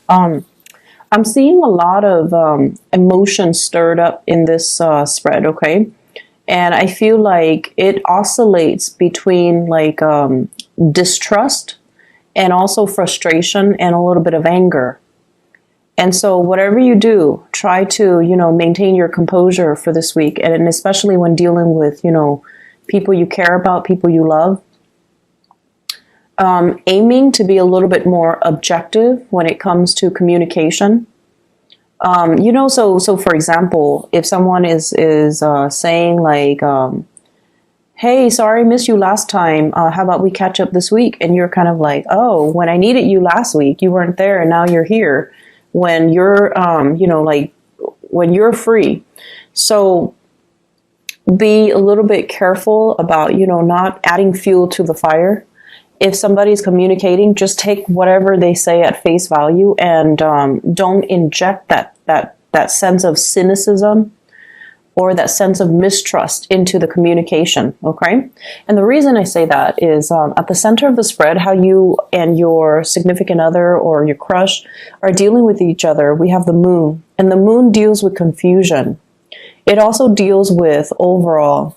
Um, I'm seeing a lot of emotion stirred up in this spread, okay? And I feel like it oscillates between like distrust and also frustration and a little bit of anger. And so whatever you do, try to, maintain your composure for this week. And especially when dealing with, people you care about, people you love, aiming to be a little bit more objective when it comes to communication. So for example, if someone is saying like, "Hey, sorry, I missed you last time. How about we catch up this week?" And you're kind of like, "Oh, when I needed you last week, you weren't there, and now you're here. When you're, like when you're free." So be a little bit careful about, not adding fuel to the fire. If somebody's communicating, just take whatever they say at face value, and don't inject that sense of cynicism or that sense of mistrust into the communication, okay? And the reason I say that is at the center of the spread, how you and your significant other or your crush are dealing with each other, we have the moon. And the moon deals with confusion. It also deals with overall.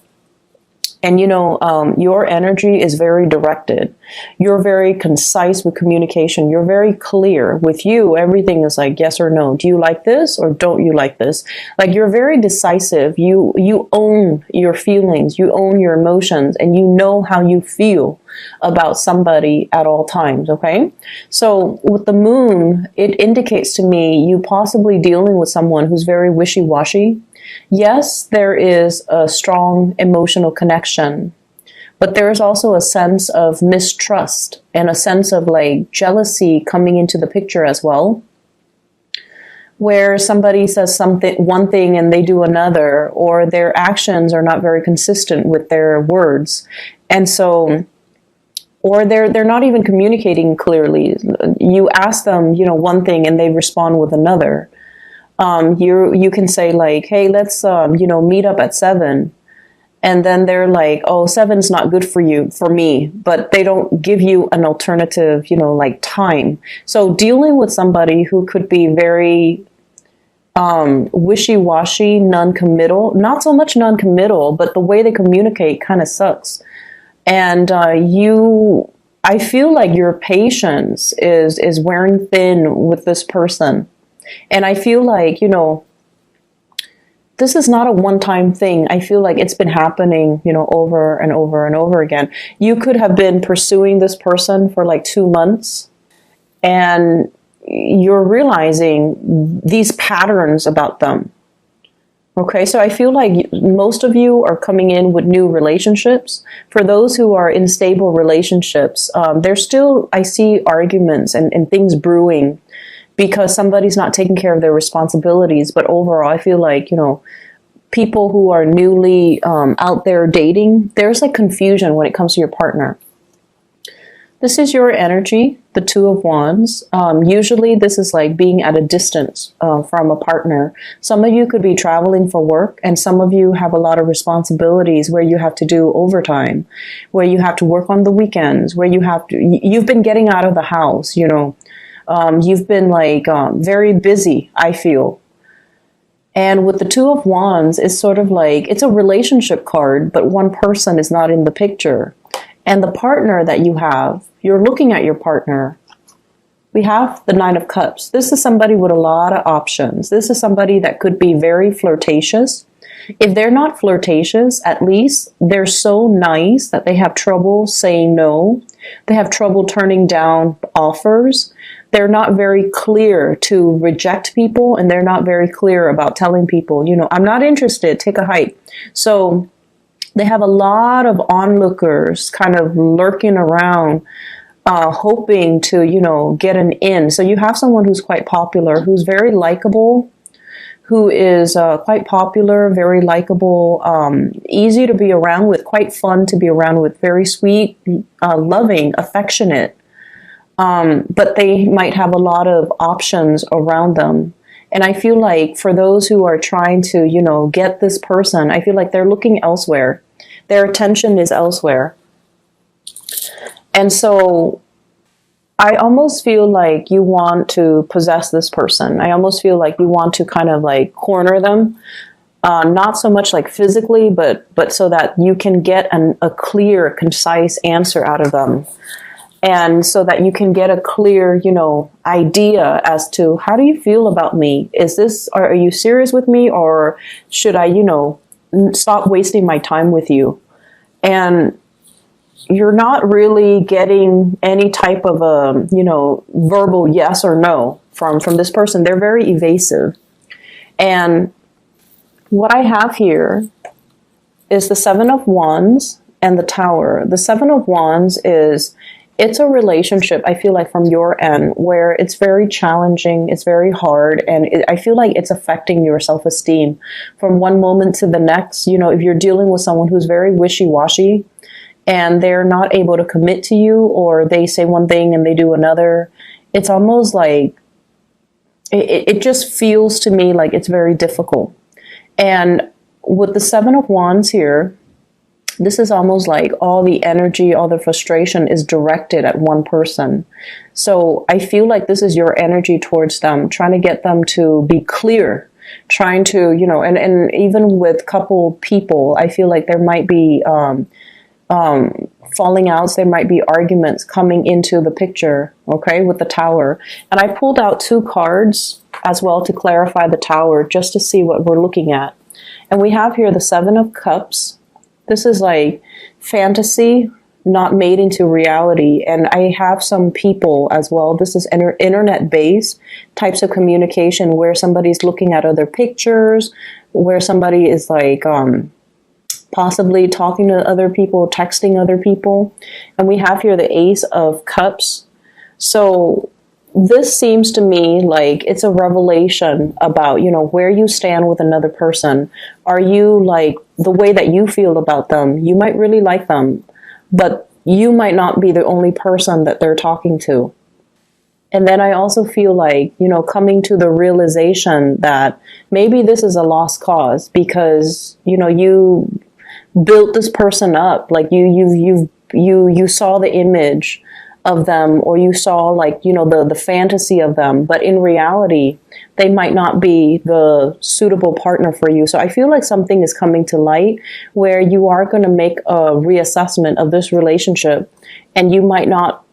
And your energy is very directed. You're very concise with communication. You're very clear. With you, everything is like yes or no. Do you like this or don't you like this? Like you're very decisive. You own your feelings. You own your emotions, and you know how you feel about somebody at all times, okay? So with the moon, it indicates to me you possibly dealing with someone who's very wishy-washy. Yes, there is a strong emotional connection, but there is also a sense of mistrust and a sense of like jealousy coming into the picture as well, where somebody says one thing and they do another, or their actions are not very consistent with their words. And so, or they're not even communicating clearly. You ask them, one thing and they respond with another. You can say like, "Hey, let's meet up at 7." And then they're like, "Oh, 7's not good for me," but they don't give you an alternative, like time. So dealing with somebody who could be very wishy-washy, non-committal, not so much non-committal, but the way they communicate kind of sucks. And I feel like your patience is wearing thin with this person. And I feel like, this is not a one-time thing. I feel like it's been happening, over and over and over again. You could have been pursuing this person for like 2 months, and you're realizing these patterns about them. Okay, so I feel like most of you are coming in with new relationships. For those who are in stable relationships, there's still, I see arguments and things brewing, because somebody's not taking care of their responsibilities. But overall, I feel like, people who are newly out there dating, there's like confusion when it comes to your partner. This is your energy, the Two of Wands. Usually this is like being at a distance from a partner. Some of you could be traveling for work, and some of you have a lot of responsibilities where you have to do overtime, where you have to work on the weekends, where you've been getting out of the house, you've been like very busy, I feel. And with the Two of Wands, it's sort of like, it's a relationship card, but one person is not in the picture. And the partner that you have, you're looking at your partner. We have the Nine of Cups. This is somebody with a lot of options. This is somebody that could be very flirtatious. If they're not flirtatious, at least they're so nice that they have trouble saying no. They have trouble turning down offers. They're not very clear to reject people, and they're not very clear about telling people, "I'm not interested, take a hike." So they have a lot of onlookers kind of lurking around, hoping to, get an in. So you have someone who's quite popular, who's very likable, who is quite popular, very likable, easy to be around with, quite fun to be around with, very sweet, loving, affectionate. But they might have a lot of options around them. And I feel like for those who are trying to, get this person, I feel like they're looking elsewhere. Their attention is elsewhere. And so I almost feel like you want to possess this person. I almost feel like you want to kind of like corner them, not so much like physically, but so that you can get a clear, concise answer out of them. And so that you can get a clear, idea as to, how do you feel about me? Are you serious with me, or should I, stop wasting my time with you? And you're not really getting any type of a, verbal yes or no from this person. They're very evasive. And what I have here is the Seven of Wands and the Tower. The Seven of Wands it's a relationship, I feel like, from your end, where it's very challenging, it's very hard, and I feel like it's affecting your self-esteem from one moment to the next. If you're dealing with someone who's very wishy-washy, and they're not able to commit to you, or they say one thing and they do another, it's almost like, it just feels to me like it's very difficult. And with the Seven of Wands here, this is almost like all the energy, all the frustration is directed at one person. So I feel like this is your energy towards them, trying to get them to be clear, trying to, and even with couple people, I feel like there might be falling outs, there might be arguments coming into the picture, okay, with the Tower. And I pulled out 2 cards as well to clarify the Tower, just to see what we're looking at. And we have here the Seven of Cups. This is like fantasy, not made into reality. And I have some people as well. This is internet-based types of communication where somebody's looking at other pictures, where somebody is like possibly talking to other people, texting other people. And we have here the Ace of Cups. So this seems to me like it's a revelation about, where you stand with another person. Are you like, the way that you feel about them, you might really like them, but you might not be the only person that they're talking to. And then I also feel like, coming to the realization that maybe this is a lost cause, because, you built this person up, like you saw the image of them, or you saw like, the fantasy of them, but in reality, they might not be the suitable partner for you. So I feel like something is coming to light where you are going to make a reassessment of this relationship, and you might not,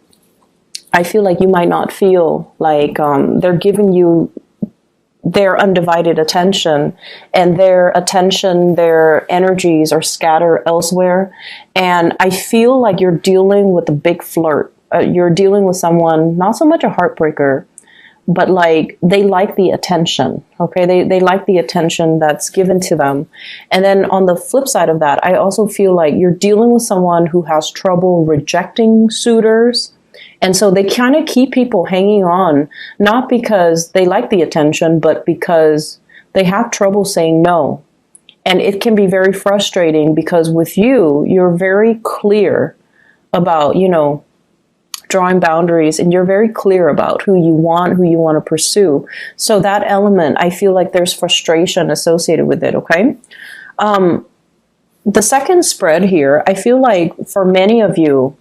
I feel like you might not feel like they're giving you their undivided attention, and their energies are scattered elsewhere. And I feel like you're dealing with a big flirt. You're dealing with someone, not so much a heartbreaker, but like they like the attention, okay? They like the attention that's given to them. And then on the flip side of that, I also feel like you're dealing with someone who has trouble rejecting suitors. And so they kind of keep people hanging on, not because they like the attention, but because they have trouble saying no. And it can be very frustrating because with you, you're very clear about, drawing boundaries, and you're very clear about who you want to pursue. So that element, I feel like there's frustration associated with it, okay? The second spread here, I feel like for many of you,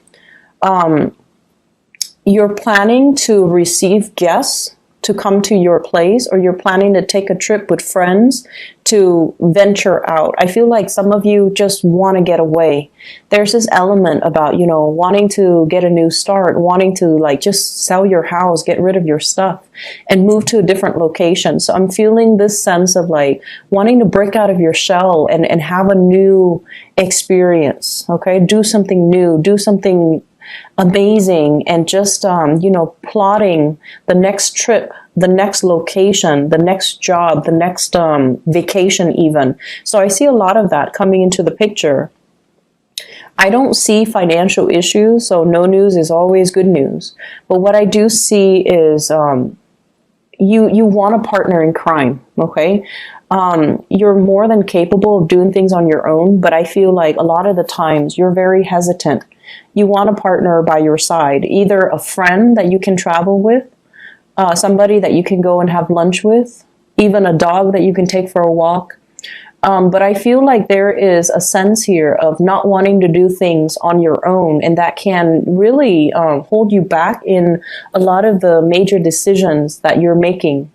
you're planning to receive guests to come to your place, or you're planning to take a trip with friends to venture out. I feel like some of you just want to get away. There's this element about, wanting to get a new start, wanting to like just sell your house, get rid of your stuff and move to a different location. So I'm feeling this sense of like wanting to break out of your shell and have a new experience. Okay. Do something new, do something amazing, and just, plotting the next trip, the next location, the next job, the next vacation even. So I see a lot of that coming into the picture. I don't see financial issues, so no news is always good news. But what I do see is you want a partner in crime, okay? You're more than capable of doing things on your own, but I feel like a lot of the times you're very hesitant. You want a partner by your side, either a friend that you can travel with, somebody that you can go and have lunch with, even a dog that you can take for a walk. But I feel like there is a sense here of not wanting to do things on your own, and that can really hold you back in a lot of the major decisions that you're making.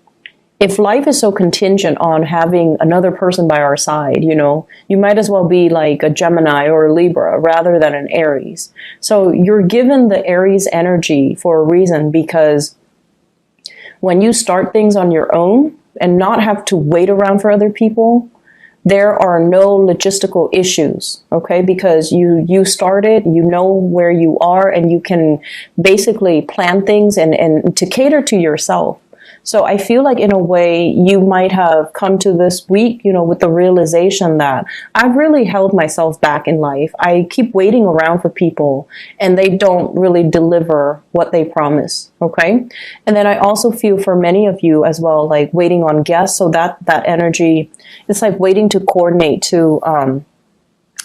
If life is so contingent on having another person by our side, you might as well be like a Gemini or a Libra rather than an Aries. So you're given the Aries energy for a reason, because when you start things on your own and not have to wait around for other people, there are no logistical issues, okay? Because you started, you know where you are, and you can basically plan things and to cater to yourself. So I feel like in a way you might have come to this week, with the realization that I've really held myself back in life. I keep waiting around for people and they don't really deliver what they promise. Okay. And then I also feel for many of you as well, like waiting on guests. So that energy, it's like waiting to coordinate to,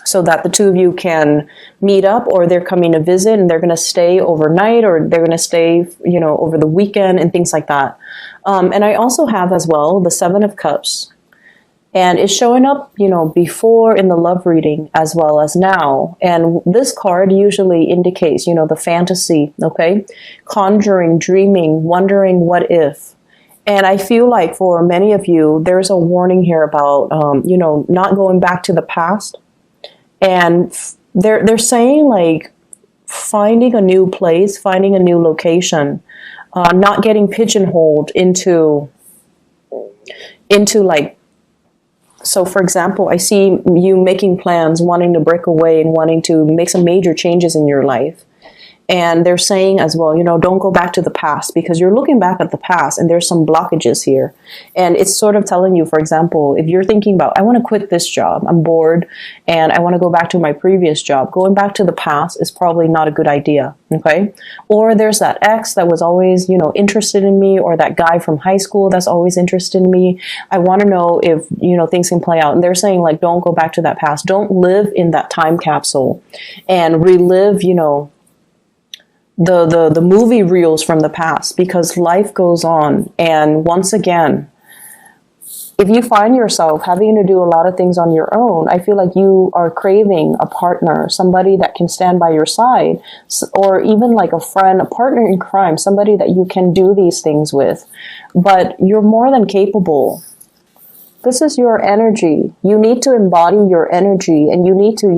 so that the two of you can meet up, or they're coming to visit and they're going to stay overnight, or they're going to stay, over the weekend and things like that. And I also have as well the Seven of Cups, and it's showing up, before in the love reading as well as now. And this card usually indicates, the fantasy, okay? Conjuring, dreaming, wondering what if. And I feel like for many of you, there's a warning here about, not going back to the past. And they're saying like finding a new place, finding a new location, not getting pigeonholed into like, so for example, I see you making plans, wanting to break away and wanting to make some major changes in your life. And they're saying as well, don't go back to the past, because you're looking back at the past and there's some blockages here. And it's sort of telling you, for example, if you're thinking about, I want to quit this job, I'm bored, and I want to go back to my previous job, going back to the past is probably not a good idea. Okay. Or there's that ex that was always, interested in me, or that guy from high school that's always interested in me. I want to know if, things can play out. And they're saying like, don't go back to that past. Don't live in that time capsule and relive, the movie reels from the past, because life goes on. And once again, if you find yourself having to do a lot of things on your own, I feel like you are craving a partner, somebody that can stand by your side, or even like a friend, a partner in crime, somebody that you can do these things with. But you're more than capable. This is your energy. You need to embody your energy, and you need to,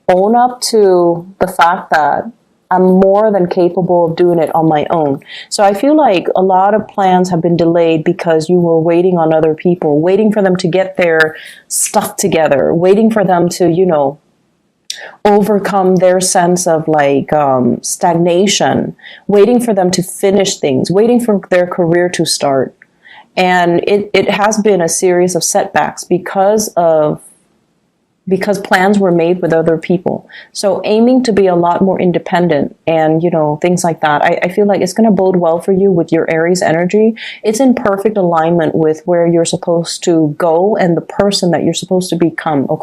own up to the fact that I'm more than capable of doing it on my own. So I feel like a lot of plans have been delayed because you were waiting on other people, waiting for them to get their stuff together, waiting for them to, overcome their sense of like stagnation, waiting for them to finish things, waiting for their career to start. And it has been a series of setbacks because plans were made with other people. So aiming to be a lot more independent and, things like that, I feel like it's going to bode well for you with your Aries energy. It's in perfect alignment with where you're supposed to go and the person that you're supposed to become. Okay.